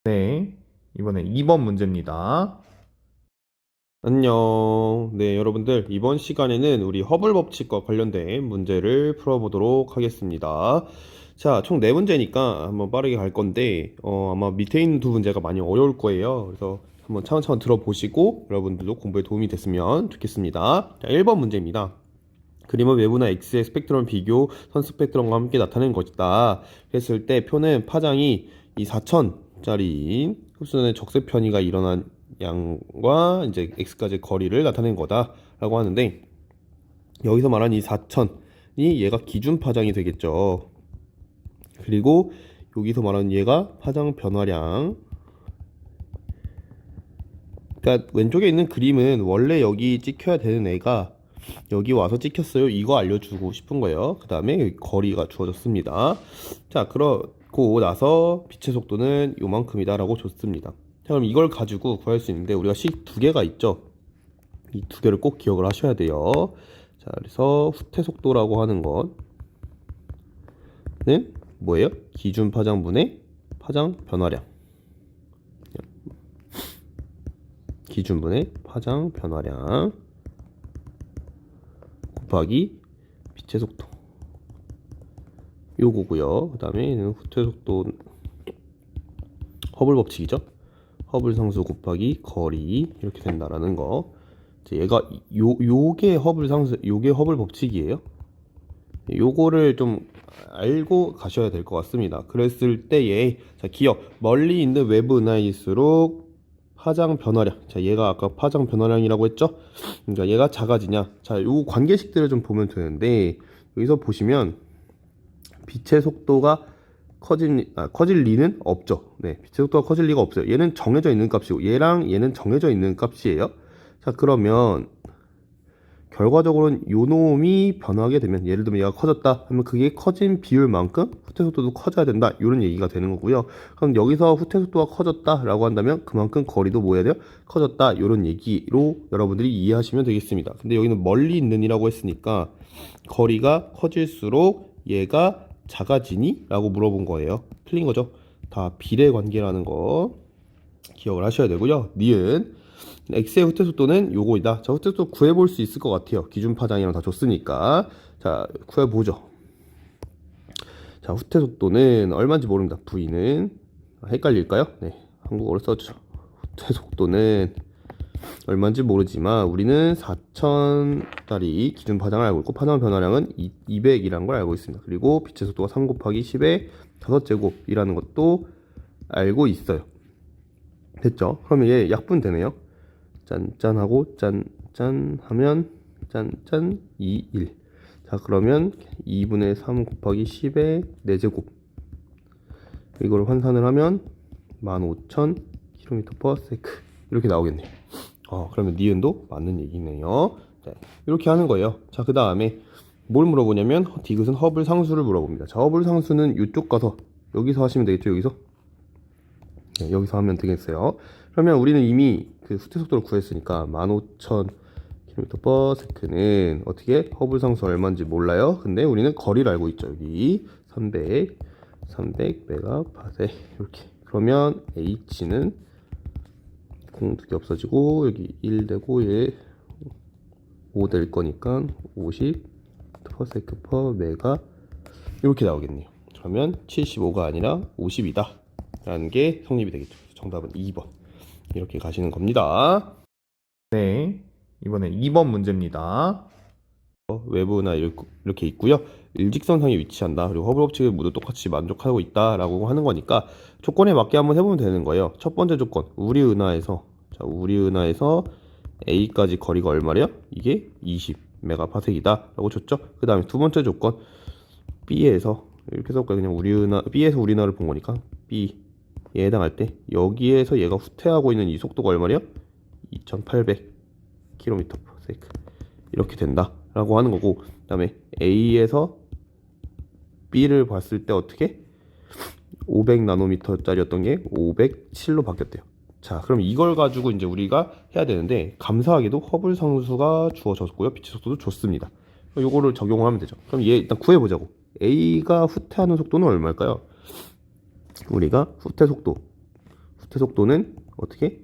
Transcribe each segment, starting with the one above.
네, 이번에 2번 문제입니다. 안녕. 네, 여러분들. 이번 시간에는 우리 허블 법칙과 관련된 문제를 풀어보도록 하겠습니다. 자, 총 4문제니까 한번 빠르게 갈 건데, 아마 밑에 있는 두 문제가 많이 어려울 거예요. 그래서 한번 차근차근 들어보시고, 여러분들도 공부에 도움이 됐으면 좋겠습니다. 자, 1번 문제입니다. 그림은 외부나 X의 스펙트럼 비교 선 스펙트럼과 함께 나타낸 것이다. 했을 때 표는 파장이 이 4천짜리인 흡수선의 적색 편이가 일어난 양과 이제 X까지 거리를 나타낸 거다라고 하는데, 여기서 말한 이 4천이 얘가 기준 파장이 되겠죠. 그리고 여기서 말하는 얘가 파장 변화량. 그러니까 왼쪽에 있는 그림은 원래 여기 찍혀야 되는 애가 여기 와서 찍혔어요. 이거 알려주고 싶은 거예요. 그 다음에 거리가 주어졌습니다. 자, 그러고 나서 빛의 속도는 요만큼이다 라고 줬습니다. 자, 그럼 이걸 가지고 구할 수 있는데 우리가 식 두 개가 있죠. 이 두 개를 꼭 기억을 하셔야 돼요. 자, 그래서 후퇴 속도라고 하는 것은 뭐예요? 기준 파장분의 파장 변화량. 기준분의 파장 변화량 곱하기 빛의 속도, 요거고요. 그 다음에 후퇴 속도 허블 법칙이죠. 허블 상수 곱하기 거리 이렇게 된다라는 거. 얘가 요게 허블 상수, 요게 허블 법칙이에요. 요거를 좀 알고 가셔야 될 것 같습니다. 그랬을 때에 자, 기억 멀리 있는 외부 은하일수록 파장 변화량. 자, 얘가 아까 파장 변화량이라고 했죠? 그러니까 얘가 작아지냐. 자, 요 관계식들을 좀 보면 되는데 여기서 보시면 빛의 속도가 커질 리는 없죠. 네, 빛의 속도가 커질 리가 없어요. 얘는 정해져 있는 값이고 얘랑 얘는 정해져 있는 값이에요. 자, 그러면 결과적으로는 요 놈이 변하게 되면, 예를 들면 얘가 커졌다 하면 그게 커진 비율만큼 후퇴 속도도 커져야 된다, 이런 얘기가 되는 거고요. 그럼 여기서 후퇴 속도가 커졌다 라고 한다면 그만큼 거리도 뭐 해야 돼요? 커졌다, 이런 얘기로 여러분들이 이해하시면 되겠습니다. 근데 여기는 멀리 있는 이라고 했으니까 거리가 커질수록 얘가 작아지니? 라고 물어본 거예요. 틀린 거죠. 다 비례 관계라는 거 기억을 하셔야 되고요. 니은 X의 후퇴 속도는 요거이다. 자, 후퇴 속도 구해볼 수 있을 것 같아요. 기준 파장이랑 다 줬으니까. 자, 구해보죠. 자, 후퇴 속도는 얼마인지 모릅니다. V는 헷갈릴까요? 네, 한국어로 써주죠. 후퇴 속도는 얼마인지 모르지만 우리는 4,000짜리 기준 파장을 알고 있고 파장 변화량은 200이라는 걸 알고 있습니다. 그리고 빛의 속도가 3 곱하기 10의 5제곱이라는 것도 알고 있어요. 됐죠? 그러면 얘 약분 되네요. 짠짠하고 짠짠 하면 짠짠 2, 1. 자, 그러면 2분의 3 곱하기 10의 4제곱. 이걸 환산을 하면 15,000km/s 이렇게 나오겠네요. 그러면 니은도 맞는 얘기네요. 자, 이렇게 하는 거예요. 자, 그 다음에 뭘 물어보냐면 디귿은 허블 상수를 물어봅니다. 자, 허블 상수는 이쪽 가서 여기서 하시면 되겠죠. 여기서 네, 여기서 하면 되겠어요. 그러면 우리는 이미 그 후퇴 속도를 구했으니까 15,000km/s는 어떻게 허블 상수 얼마인지 몰라요. 근데 우리는 거리를 알고 있죠. 여기 300 메가파세 이렇게. 그러면 h는 공 두 개 없어지고 여기 1 되고 얘 5 될 거니까 50 per 이렇게 나오겠네요. 그러면 75가 아니라 50이다 라는 게 성립이 되겠죠. 정답은 2번 이렇게 가시는 겁니다. 네, 이번에 2번 문제입니다. 외부나 이렇게 있고요. 일직선상에 위치한다. 그리고 허블 법칙을 모두 똑같이 만족하고 있다라고 하는 거니까 조건에 맞게 한번 해보면 되는 거예요. 첫 번째 조건, 우리 은하에서 A까지 거리가 얼마래요? 이게 20 메가파섹이다 라고 줬죠. 그 다음에 두 번째 조건, B에서 이렇게 써볼까요? 그냥 B에서 우리 은하를 본 거니까 B에 해당할 때 여기에서 얘가 후퇴하고 있는 이 속도가 얼마래요? 2800km/s 이렇게 된다 라고 하는 거고, 그 다음에 A에서 B를 봤을 때 어떻게 500나노미터 짜리였던 게 507로 바뀌었대요. 자, 그럼 이걸 가지고 이제 우리가 해야 되는데, 감사하게도 허블 상수가 주어졌고요, 빛의 속도도 줬습니다. 요거를 적용하면 되죠. 그럼 얘 일단 구해보자고. A가 후퇴하는 속도는 얼마일까요? 우리가 후퇴 속도 후퇴 속도는 어떻게?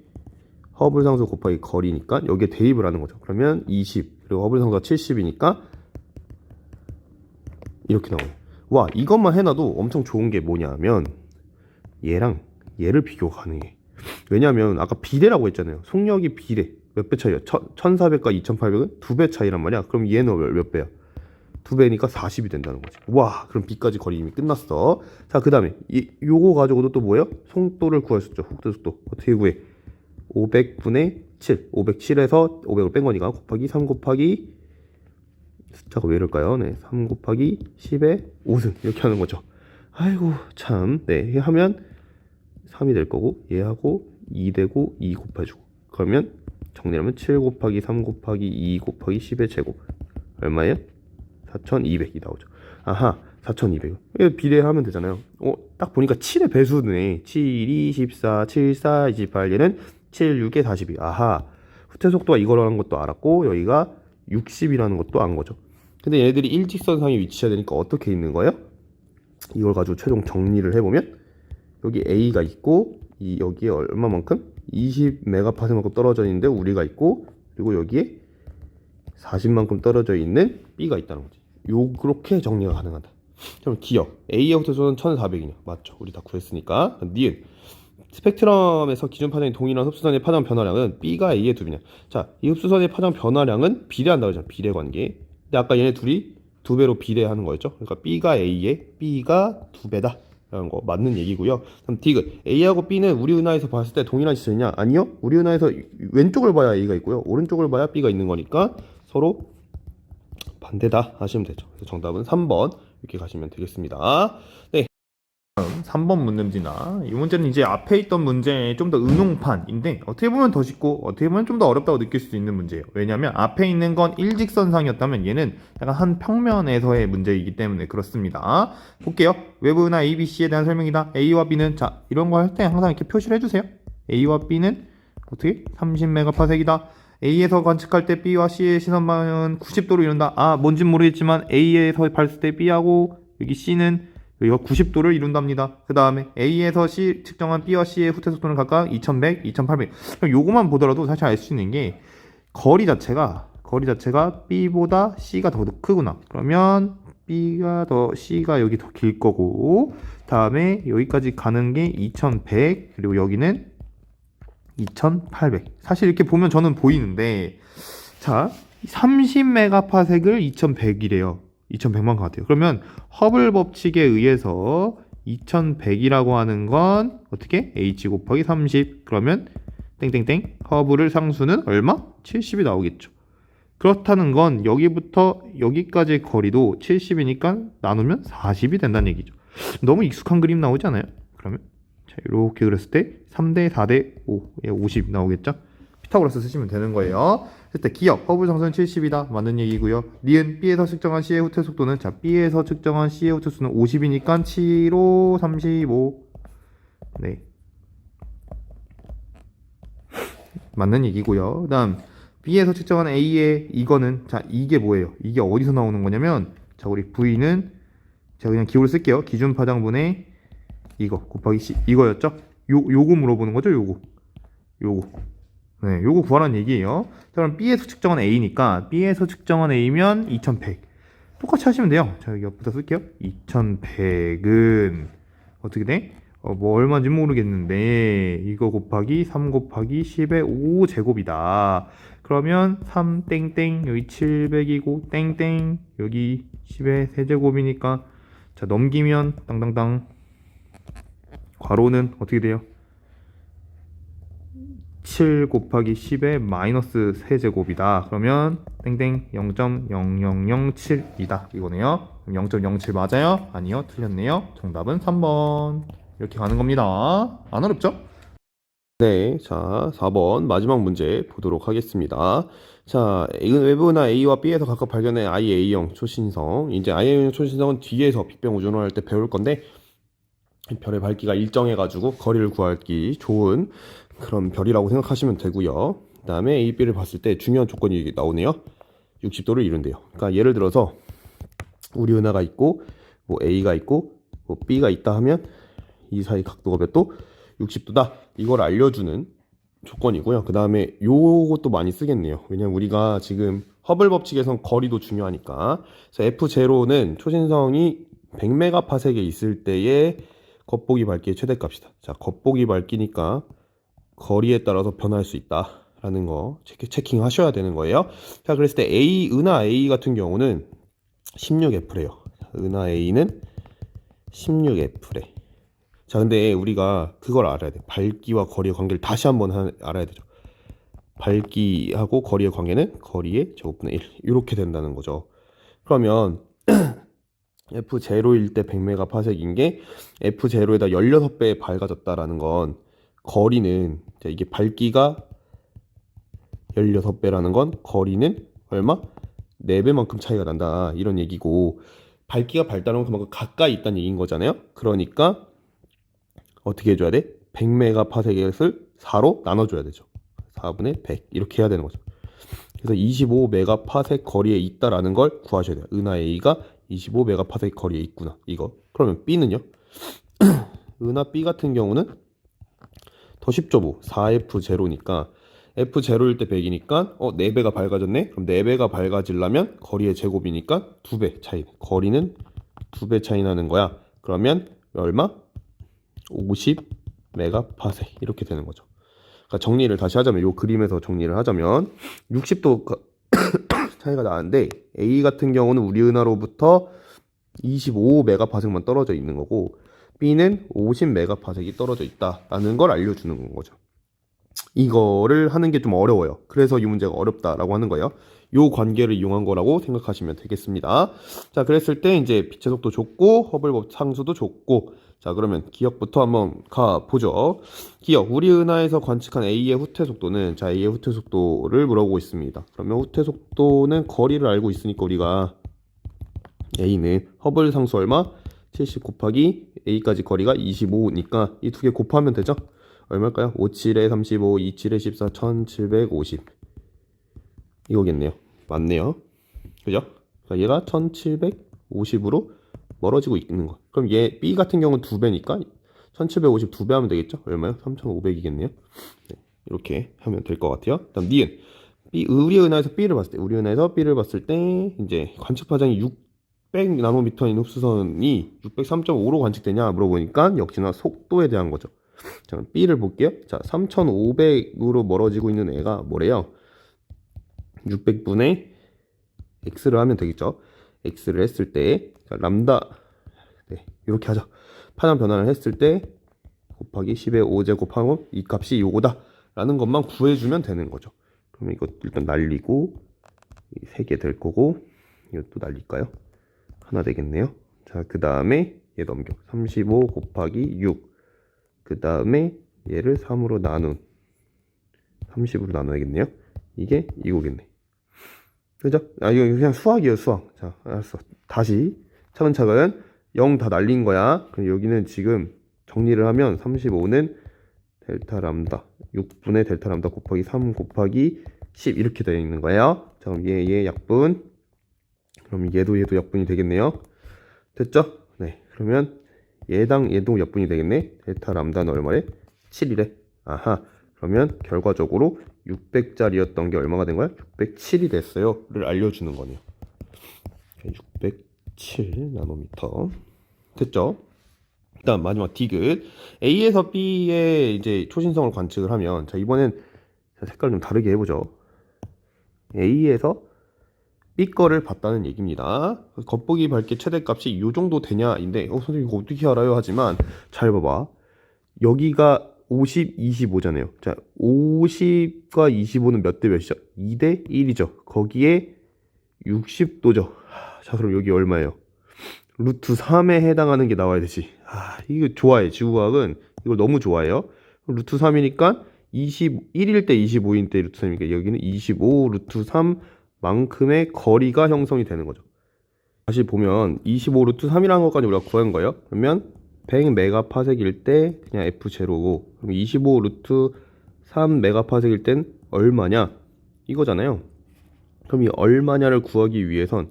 허블 상수 곱하기 거리니까 여기에 대입을 하는 거죠. 그러면 20 그리고 허블 상수가 70이니까 이렇게 나와요. 와, 이것만 해놔도 엄청 좋은 게 뭐냐면 얘랑 얘를 비교가 가능해. 왜냐면 아까 비례라고 했잖아요. 속력이 비례. 몇 배 차이야? 1400과 2800은 2배 차이란 말이야. 그럼 얘는 몇 배야? 2배니까 40이 된다는 거지. 와, 그럼 B까지 거리 이미 끝났어. 자, 그 다음에 요거 가지고도 또 뭐예요? 속도를 구할 수 있죠. 속도 속도. 어떻게 구해? 500분의 7. 507에서 500을 뺀 거니까 곱하기 3 곱하기 숫자가 왜 이럴까요? 네, 3 곱하기 10의 5승 이렇게 하는 거죠. 아이고 참. 네, 하면 3이 될 거고 얘하고 2 되고 2 곱해주고 그러면 정리하면 7 곱하기 3 곱하기 2 곱하기 10의 제곱 얼마예요? 4200이 나오죠. 아하, 4200. 비례하면 되잖아요. 딱 보니까 7의 배수네. 7, 2, 14, 7, 4, 28. 얘는 7, 6에 42. 아하, 후퇴 속도가 이거라는 것도 알았고 여기가 60이라는 것도 안 거죠. 근데 얘네들이 일직선상에 위치해야 되니까 어떻게 있는 거예요? 이걸 가지고 최종 정리를 해보면 여기 A가 있고 여기에 얼마만큼? 20메가파세만큼 떨어져 있는데 우리가 있고 그리고 여기에 40만큼 떨어져 있는 B가 있다는 거지. 그렇게 정리가 가능하다. 그럼 기억 A의 후퇴소는 1400이냐? 맞죠. 우리 다 구했으니까. 니은 스펙트럼에서 기준 파장이 동일한 흡수선의 파장 변화량은 B가 A의 2배냐. 자, 이 흡수선의 파장 변화량은 비례한다고 했잖아. 비례 관계. 근데 아까 얘네 둘이 2배로 비례하는 거였죠. 그러니까 B가 A의 B가 2배다 라는 거 맞는 얘기고요. 그럼 디귿 A하고 B는 우리 은하에서 봤을 때 동일한 시선이냐? 아니요. 우리 은하에서 왼쪽을 봐야 A가 있고요. 오른쪽을 봐야 B가 있는 거니까 서로 반대다 하시면 되죠. 그래서 정답은 3번 이렇게 가시면 되겠습니다. 네. 3번 문제입니다. 이 문제는 이제 앞에 있던 문제의 좀 더 응용판인데 어떻게 보면 더 쉽고 어떻게 보면 좀 더 어렵다고 느낄 수 있는 문제예요. 왜냐하면 앞에 있는 건 일직선상이었다면 얘는 약간 한 평면에서의 문제이기 때문에 그렇습니다. 볼게요. 외부나 ABC에 대한 설명이다. A와 B는 자 이런 거 할 때 항상 이렇게 표시를 해주세요. A와 B는 어떻게 30메가파섹이다. A에서 관측할 때 B와 C의 시선방향은 90도로 이룬다. 아, 뭔진 모르겠지만 A에서 봤을 때 B하고 여기 C는 여기가 90도를 이룬답니다. 그 다음에 A에서 C 측정한 B와 C의 후퇴 속도는 각각 2100, 2800. 요거만 보더라도 사실 알 수 있는 게 거리 자체가 B보다 C가 더 크구나. 그러면 B가 더 C가 여기 더 길 거고 다음에 여기까지 가는 게 2100 그리고 여기는 2800. 사실 이렇게 보면 저는 보이는데 자 30메가파섹을 2100이래요. 2100만 같아요. 그러면 허블 법칙에 의해서 2100이라고 하는 건 어떻게? H 곱하기 30 그러면 땡땡땡 허블의 상수는 얼마? 70이 나오겠죠. 그렇다는 건 여기부터 여기까지의 거리도 70이니까 나누면 40이 된다는 얘기죠. 너무 익숙한 그림 나오지 않아요? 그러면 자, 이렇게 그렸을 때 3대 4대 5, 50 나오겠죠? 피타고라스 쓰시면 되는 거예요. 그때 기억, 허블 상수는 70이다. 맞는 얘기고요. 니은 B에서 측정한 C의 후퇴 속도는 자 B에서 측정한 C의 후퇴 속도는 50이니까 7, 5, 35. 네. 맞는 얘기고요. 그다음 B에서 측정한 A의 이거는 자 이게 뭐예요? 이게 어디서 나오는 거냐면 자 우리 V는 제가 그냥 기호를 쓸게요. 기준 파장분의 이거 곱하기 C 이거였죠? 요거 물어보는 거죠? 요거. 네, 요거 구하라는 얘기예요. 자, 그럼 B에서 측정한 A니까 B에서 측정한 A면 2100. 똑같이 하시면 돼요. 자, 여기 옆에다 쓸게요. 2100은 어떻게 돼? 뭐 얼마인지 모르겠는데 이거 곱하기 3 곱하기 10의 5 제곱이다. 그러면 3 땡땡 여기 700이고 땡땡 여기 10의 세제곱이니까 자 넘기면 땅땅땅 괄호는 어떻게 돼요? 7 곱하기 10의 마이너스 세제곱이다. 그러면 땡땡 0.0007이다. 이거네요. 0.07 맞아요? 아니요. 틀렸네요. 정답은 3번. 이렇게 가는 겁니다. 안 어렵죠? 네, 자 4번 마지막 문제 보도록 하겠습니다. 자, 외부나 A와 B에서 각각 발견한 IA형 초신성. 이제 IA형 초신성은 뒤에서 빅뱅 우주론을 할 때 배울 건데 별의 밝기가 일정해가지고 거리를 구하기 좋은 그런 별이라고 생각하시면 되고요. 그 다음에 A, B를 봤을 때 중요한 조건이 나오네요. 60도를 이룬대요. 그러니까 예를 들어서 우리 은하가 있고 뭐 A가 있고 뭐 B가 있다 하면 이 사이 각도가 몇 도? 60도다. 이걸 알려주는 조건이고요. 그 다음에 요것도 많이 쓰겠네요. 왜냐면 우리가 지금 허블 법칙에선 거리도 중요하니까. 그래서 F0는 초신성이 100메가파섹에 있을 때의 겉보기 밝기의 최대값이다. 자, 겉보기 밝기니까 거리에 따라서 변할 수 있다라는 거 체킹하셔야 되는 거예요. 자, 그랬을 때 은하 A 같은 경우는 16F래요. 은하 A는 16F래. 자, 근데 우리가 그걸 알아야 돼. 밝기와 거리의 관계를 다시 한번 알아야 되죠. 밝기하고 거리의 관계는 거리의 제곱분의 1 이렇게 된다는 거죠. 그러면 F0일 때 100메가파섹인 게 F0에다 16배 밝아졌다라는 건 거리는 이게 밝기가 16배라는 건 거리는 얼마? 4배만큼 차이가 난다 이런 얘기고, 밝기가 밝다는 건 그만큼 가까이 있다는 얘기인 거잖아요. 그러니까 어떻게 해줘야 돼? 100메가파섹을 4로 나눠줘야 되죠. 4분의 100 이렇게 해야 되는 거죠. 그래서 25메가파섹 거리에 있다라는 걸 구하셔야 돼요. 은하 A가 25메가파섹 거리에 있구나 이거. 그러면 B는요? 은하 B 같은 경우는 더 쉽죠. 뭐 4F0니까 F0일 때 100이니까 4배가 밝아졌네. 그럼 4배가 밝아지려면 거리의 제곱이니까 2배 차이. 거리는 2배 차이 나는 거야. 그러면 얼마? 50메가파섹 이렇게 되는 거죠. 그러니까 정리를 다시 하자면, 요 그림에서 정리를 하자면 60도 차이가 나는데 A 같은 경우는 우리 은하로부터 25메가파섹만 떨어져 있는 거고, B는 50메가파섹이 떨어져 있다라는 걸 알려주는 거죠. 이거를 하는 게 좀 어려워요. 그래서 이 문제가 어렵다라고 하는 거예요. 요 관계를 이용한 거라고 생각하시면 되겠습니다. 자, 그랬을 때 이제 빛의 속도 줬고 허블 상수도 줬고, 자, 그러면 기억부터 한번 가보죠. 기억, 우리 은하에서 관측한 A의 후퇴 속도는, 자, A의 후퇴 속도를 물어보고 있습니다. 그러면 후퇴 속도는 거리를 알고 있으니까 우리가 A는 허블 상수 얼마? 70 곱하기 A까지 거리가 25니까 이 두 개 곱하면 되죠? 얼마일까요? 57에 35, 27에 14, 1750 이거겠네요. 맞네요. 그죠? 그러니까 얘가 1750으로 멀어지고 있는 거. 그럼 얘 B 같은 경우는 2배니까 1750 2배 하면 되겠죠? 얼마요? 3500이겠네요. 네, 이렇게 하면 될 것 같아요. 다음 니은. 우리 은하에서 B를 봤을 때 이제 관측 파장이 600 나노미터인 흡수선이 603.5로 관측되냐 물어보니까 역시나 속도에 대한 거죠. 자, 그럼 B를 볼게요. 자, 3500으로 멀어지고 있는 애가 뭐래요? 600분의 X를 하면 되겠죠. X를 했을 때, 자, 람다, 네, 이렇게 하죠. 파장 변화를 했을 때 곱하기 10의 5제곱하고 이 값이 요거다 라는 것만 구해주면 되는 거죠. 그러면 이거 일단 날리고 3개 될 거고, 이것도 날릴까요? 하나 되겠네요. 자, 그 다음에 얘 넘겨. 35 곱하기 6. 그 다음에 얘를 3으로 나눈 30으로 나눠야겠네요. 이게 이거겠네. 그죠? 아, 이거 그냥 수학이에요, 수학. 자, 알았어. 다시 차근차근 0 다 날린 거야. 그럼 여기는 지금 정리를 하면 35는 델타 람다 6분의 델타 람다 곱하기 3 곱하기 10 이렇게 되어 있는 거예요. 자, 그럼 얘 약분. 그럼 얘도 약분이 되겠네요. 됐죠? 네. 그러면 얘도 약분이 되겠네. 델타 람다는 얼마래? 7이래. 아하. 그러면 결과적으로 600짜리였던 게 얼마가 된 거야? 607이 됐어요. 를 알려주는 거네요. 607 나노미터. 됐죠? 일단 마지막 디귿. A에서 B의 이제 초신성을 관측을 하면, 자, 이번엔 색깔 좀 다르게 해보죠. A에서 B 거를 봤다는 얘기입니다. 겉보기 밝기 최대값이 이 정도 되냐인데, 선생님 이거 어떻게 알아요? 하지만 잘 봐봐. 여기가 50, 25잖아요. 자, 50과 25는 몇 대 몇이죠? 2대 1이죠. 거기에 60도죠. 자, 그럼 여기 얼마예요? 루트 3에 해당하는 게 나와야 되지. 이거 좋아해. 지구과학은 이걸 너무 좋아해요. 루트 3이니까 21일 때 25일 때 루트 3이니까 여기는 25 루트 3 만큼의 거리가 형성이 되는 거죠. 다시 보면 25 루트 3이라는 것까지 우리가 구한 거예요. 그러면 100메가파섹일 때 그냥 F0고, 그럼 25 루트 3 메가파섹일 땐 얼마냐? 이거잖아요. 그럼 이 얼마냐를 구하기 위해선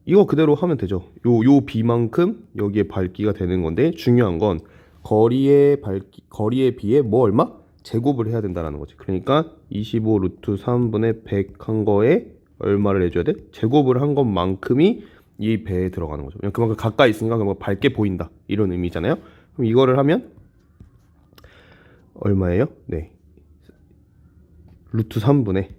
이거 그대로 하면 되죠. 요 B만큼 여기에 밝기가 되는 건데, 중요한 건 거리에 비해 뭐 얼마? 제곱을 해야 된다라는 거지. 그러니까 25 루트 3분의 100 한 거에 얼마를 해줘야 돼? 제곱을 한 것만큼이 이 배에 들어가는 거죠. 그만큼 가까이 있으니까 그만큼 밝게 보인다. 이런 의미잖아요. 그럼 이거를 하면 얼마예요? 네. 루트 3분의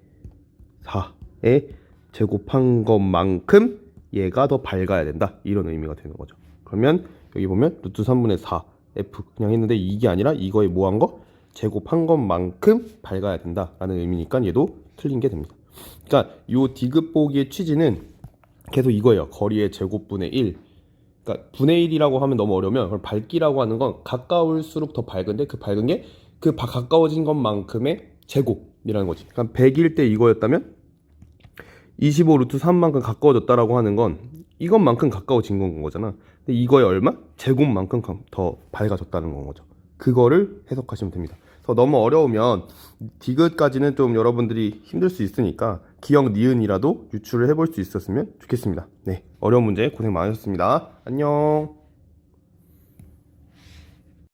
4에 제곱한 것만큼 얘가 더 밝아야 된다. 이런 의미가 되는 거죠. 그러면 여기 보면 루트 3분의 4 F 그냥 했는데 이게 아니라 이거에 뭐 한 거? 제곱한 것만큼 밝아야 된다라는 의미니까 얘도 틀린 게 됩니다. 그러니까 요 디귿 보기의 취지는 계속 이거예요. 거리의 제곱분의 1. 그러니까 분의 1이라고 하면 너무 어려우면 그럼 밝기라고 하는 건 가까울수록 더 밝은데 그 밝은 게 그 가까워진 것만큼의 제곱이라는 거지. 그러니까 100일 때 이거였다면 25 루트 3만큼 가까워졌다라고 하는 건 이것만큼 가까워진 건 거잖아. 근데 이거에 얼마? 제곱만큼 더 밝아졌다는 건 거죠. 그거를 해석하시면 됩니다. 그래서 너무 어려우면 디귿까지는 좀 여러분들이 힘들 수 있으니까 기억 니은이라도 유출을 해볼 수 있었으면 좋겠습니다. 네, 어려운 문제 고생 많으셨습니다. 안녕.